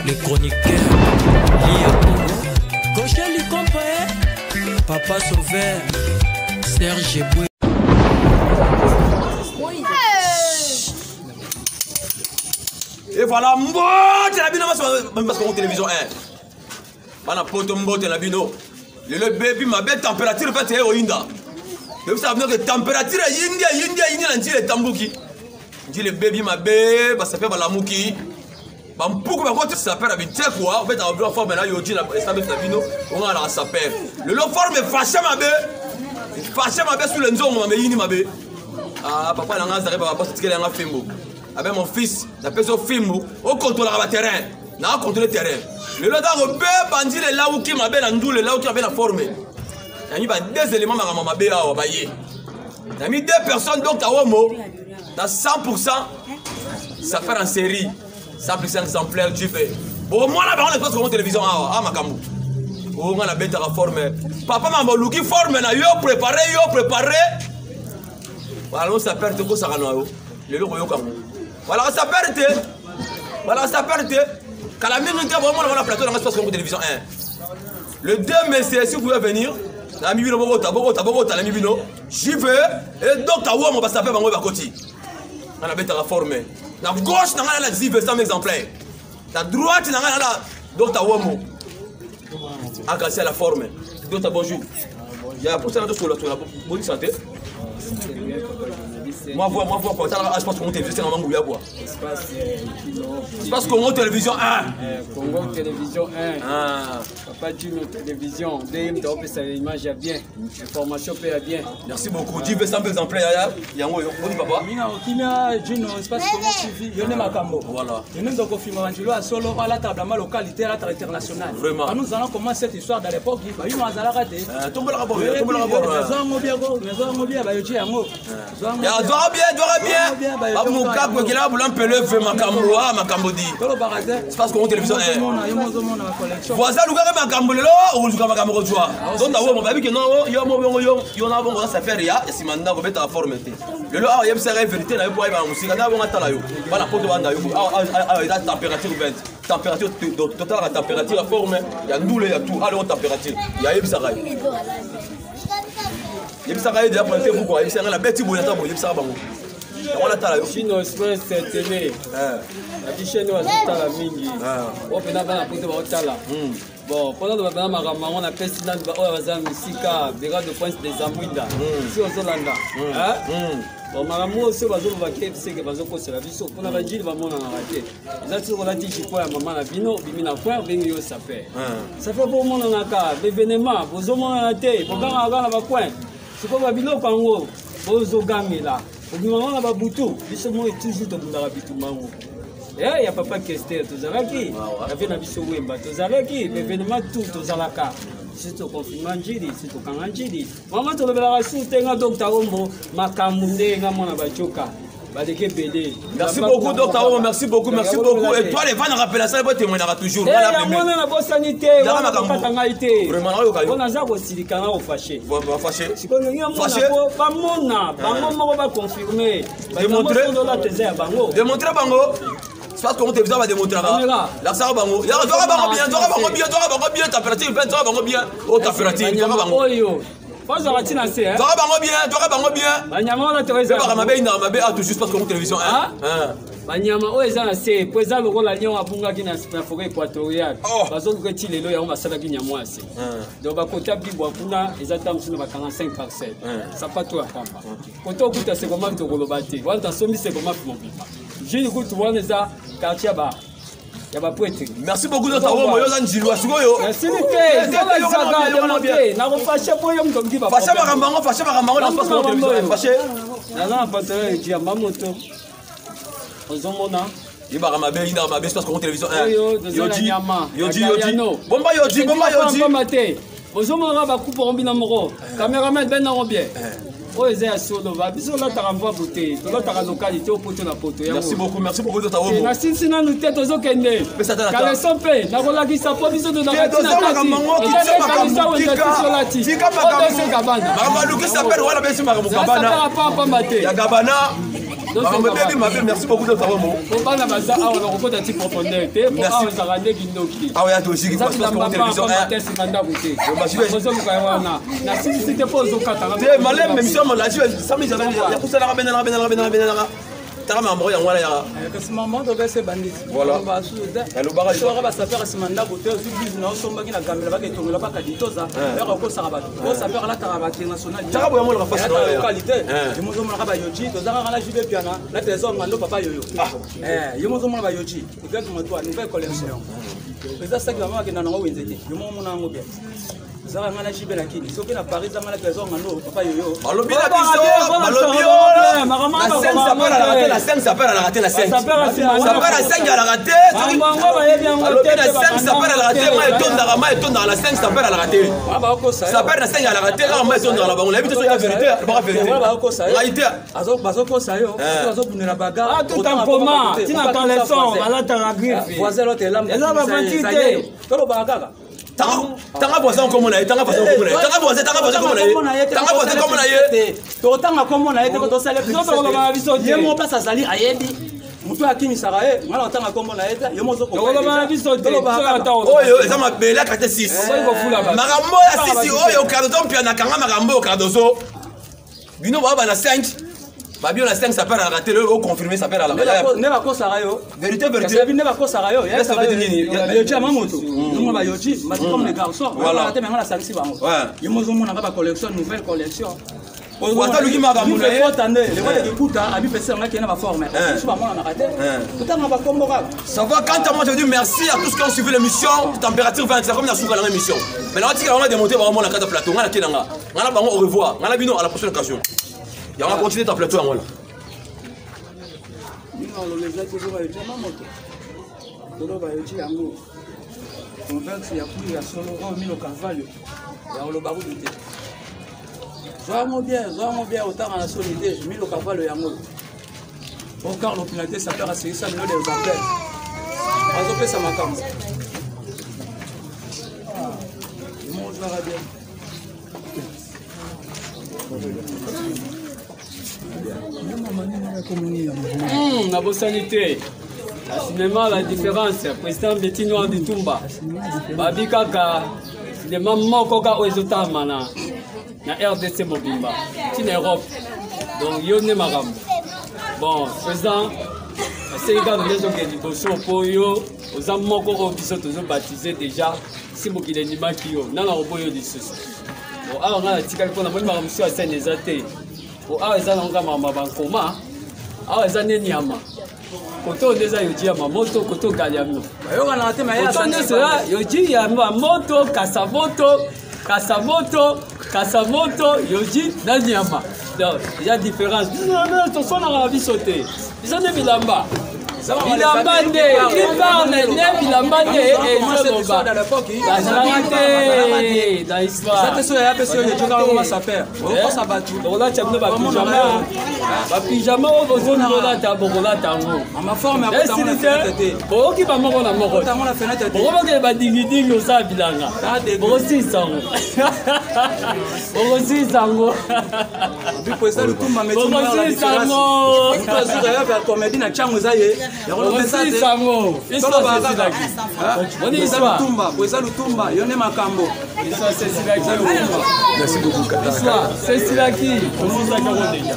les chroniqueurs, Lia Congo, Gaucher Licompa, Papa Sauveur, Serge Boué. Et voilà, mbote la bino parce qu'on télévision 1. Bana poto mbote la bino. Le baby ma belle température fait c'est oinda. Mais ça veut dire que température yindia nanti le tambuki. Dit le baby ma belle parce que ça fait balamuki. Bampuku ba côté ça perd habité quoi. En fait en blanc forme là yoji la ça met la bino on a la ça perd. Le lot forme fâché ma belle. Fâché ma belle sous le nzongo ma yini ma belle. Ah papa la ngaz papa c'est que la fembo. Avec mon fils, j'appelle ce film, on contrôle le terrain. On contrôle le terrain. Le lot d'arrobé, bandit les là où qui m'a bien andou, les là où qui m'a bien formé. Il y a deux éléments à ma bien à Obaye. Il y a mis deux personnes donc à Omo, dans 100%, ça fait en série, 100% exemplaire du fait. Bon, moi là, on est pas sur mon télévision à Makamou. On a la bête à former. Papa m'a dit forme, yo préparé. Voilà, on s'appelle Toko Sarano. Le lot au Kamou. Voilà, ça perd. Voilà, ça perd. Quand la mine est vraiment dans la plateau dans l'espace comme télévision 1. Le 2 mai, si vous pouvez venir, la Mibino Bogota, la Mibino, j'y vais, et donc, à Ouam, on va s'appeler Bango Bakoti. On a bête à la forme. La gauche, on a la 10 exemplaires. La droite, on a la donc, à Ouam. À casser la forme. Donc, bonjour. Il y a pour ça, on a bonne santé. Moi, quoi, ça, je pense qu'on télévision, c'est un mangouya, quoi. Espace Congo Télévision 1. Congo Télévision 1. Papa Juno Télévision. DM, ça l'image est bien. Information est bien. Merci beaucoup. Tu veux 100 exemplaires, il y a un papa. Mina, Juno, espace Congo TV. Il y a Makambo. Voilà. Il y a un film Angelo à Solo, à la table, à la localité, à la internationale. Vraiment. Nous allons commencer cette histoire dans l'époque. Il y a un raté. Tombe le rapport. Bien. Bamuka kwekela bulampele ve makambo di. C'est parce qu'on télévision. Voisin luka makambo lelo, ou luka makambo kotwa. Donc tawo mo babi que non, yo na bongo ça fait rien, et si maintenant ko beta formeté. Lelo a yem sera vérité na yo boy ba musika na bongo tala yo. Bana poto banda yo. La température 20. Température totale la température la forme, il y a ndoule, il y a tout. Alors température, il y a yem sera. Yem sera déjà pointé pourquoi? Yem sera la bête boyata bo yem sera bango. On a talé. Chino Express télé. La chaîne on a talé mingi. On peut n'avoir un peu de talé. Bon, pendant que on a fait dans le Misika, Béra de Prince des Amouinda. Si on Zolanda. Bon, Maramou aussi va jouer avec KFC que va jouer pour la vie. On a va dire va mon en arrêter. Là tu on a dit je crois à maman la bino, bimina point venir ça fait. Ça fait pour mon en cas, l'événement, vous au moins en té, pour quand on va coin. C'est quoi bino pango, vous au gamé là. Au moment là babuto, biso mo est toujours dans la bitumango. Eh ya papa Kester tozalaki. Avait na biso wemba tozalaki, l'événement tout tozalaka. C'est au confinement njiri, c'est au kanganjiri. Maman to bela rasu tenga docteur Ombo makamune nga mona bachoka. Merci beaucoup, Docteur Omo, merci beaucoup. Et toi, les fans, rappellent ça, ils témoignera toujours. Vraiment, on a fâché. Démontrer Bango. C'est parce qu'on te va démontrer. La Sarah Bango. Il y a bien, température, bien. Oh, température, Pas de ratina c'est hein. Toi bango bien. Banyama on a Teresa. Ba mabe ina mabe a tout juste parce que mon télévision hein. Banyama o eza na c'est poza loko la lion apunga ki na forêt équatoriale. Bazo ko ti lelo ya on sala ki nyamwa c'est. Donc ba kota bibwa kuna eza tam sino ba 45 parcelles. Ça pas toi pamba. Koto kuta c'est comment to kolobati. Wanta somi c'est comment mon bipa. J'ai eu tout wana za quartier ba. Merci beaucoup de t'avoir envoyé dans Njilou. Merci merci beaucoup de t'avoir envoyé. merci beaucoup de savoir mon. Faut pas la basa on a recours d'un type profondeur té pour avoir ça rendre guindoki. Ah ouais, toi aussi qui passe sur télévision. C'est mandat bouté. Bonjour vous quand on na si c'était pas au katanga. C'est malin mais mission là ça me j'avais ya pour ça la rabena tara mambo ya ngwana ya kasi maman to bese bandit voilà ba suza le barrage so ba sapeur simanda bote aussi business so mbaki na gambela ba ketongela ba kaditoza ya ko sara ba ko sapeur la tara international tara boya mo la face na qualité yemo zo mona ba yoji to zaka kana jibe piana la trésor ngando papa yoyo yemo zo mona ba yoji exactement toi nouvelle collection pesa ça que maman ke na ngo wenzeki yemo mona ngo bien zaka ngana jibe la kini so ke na Paris zaka la trésor ngando papa yoyo alobi na biso alobi la 5 ça perd à la raté la 5 ça perd à 5 à la raté alobi na 5 ça perd à la raté ma etondaka la 5 ça perd à la raté ça perd na 5 à la raté là ma etondaka la bango la biso ya vérité ba vérité réalité azokosa yo azobunela bagarre tout en commun tina dans les sons ala taragrife voisin l'autre lam eza ba vantité tolo bakaka tanga voisin comme na ye tanga voisin comme na ye tanga voisin comme na ye to tanga comme na ye to to sala biso ye mo pasa sali ayebi mutu akimisaka ye ngala tanga comme na ye ye mo zo ko oyo eza mabele akate 6 makambo ya 6 oyo cardozo pia na kanga makambo cardozo bino ba na 5 Babio la 5 ça perd à la raté, le confirmé ça perd à la raté. Ne va pas sarayo. Vérité. Ne va pas sarayo. Il y a ça veut dire yoji à mamoto. Nous va yoji, mais comme les garçons. Voilà. Te menga la 5 ba. Ouais. Yemo zo mona ba collection, nouvelle collection. Wata luki ma ba mona. Les voix de kuta, abi pesa nga qui na ba former. Je ba mona na raté. Tout à ba kombo ka. Ça va quand moi je dis merci à tous qui ont suivi l'émission. Température 20 c'est comme na souka la émission. Mais là on va démonter vraiment la carte de plateau. Ngala kinanga. Ngala bango au revoir. Ngala bino à la prochaine occasion. Et on va continuer ta plateau à moi là. bien autant en la solidité, mis le caval yango. Au car l'opinité ça perd à ces ça des appels. On va ça ma cam. Mon je va bien. La bonne sanité. La cinéma, la différence. Président Betty Noir de Tumba. Babi Kaka. Cinéma Mokoka Oezota Mana. Na RDC Mobimba. C'est en Europe. Donc, Yone Maram. Bon, président. C'est le gars de maison qui est du Bosso pour yo. Aux amants qui sont baptisés déjà. Si vous voulez des maquillots. Non, non, vous du souci. Bon, alors, on a un petit calcul. On a un monsieur à Seine-les-Athées. Pour avoir des gens bankoma, avoir des années niama. Quand on est à Yoji Yamamoto, quand on gagne Yamamoto. Quand on est là, Yoji Yamamoto, Kasamoto, Yoji Nanyama. Donc, il y a différence. Non, ton son a envie de sauter. Ils ont des bilamba. Bilambande, il parle, Bilambande et Zonoba. Dans l'histoire. Ça te souvient, comment ça perd. On a tenu ma pyjama au besoin de tango. Ma forme est bon, qui va mourir la mort. On va dignifier nos abilanga. Aussi sango. Aussi sango. Puis ça le tout m'a mis aussi sango. Comédie na changu zaye. Aussi sango. Histoire c'est là. On est histoire. Poisa lutumba, yone makambo. Histoire c'est là. Merci beaucoup Kata. Histoire c'est là qui. On nous a déjà.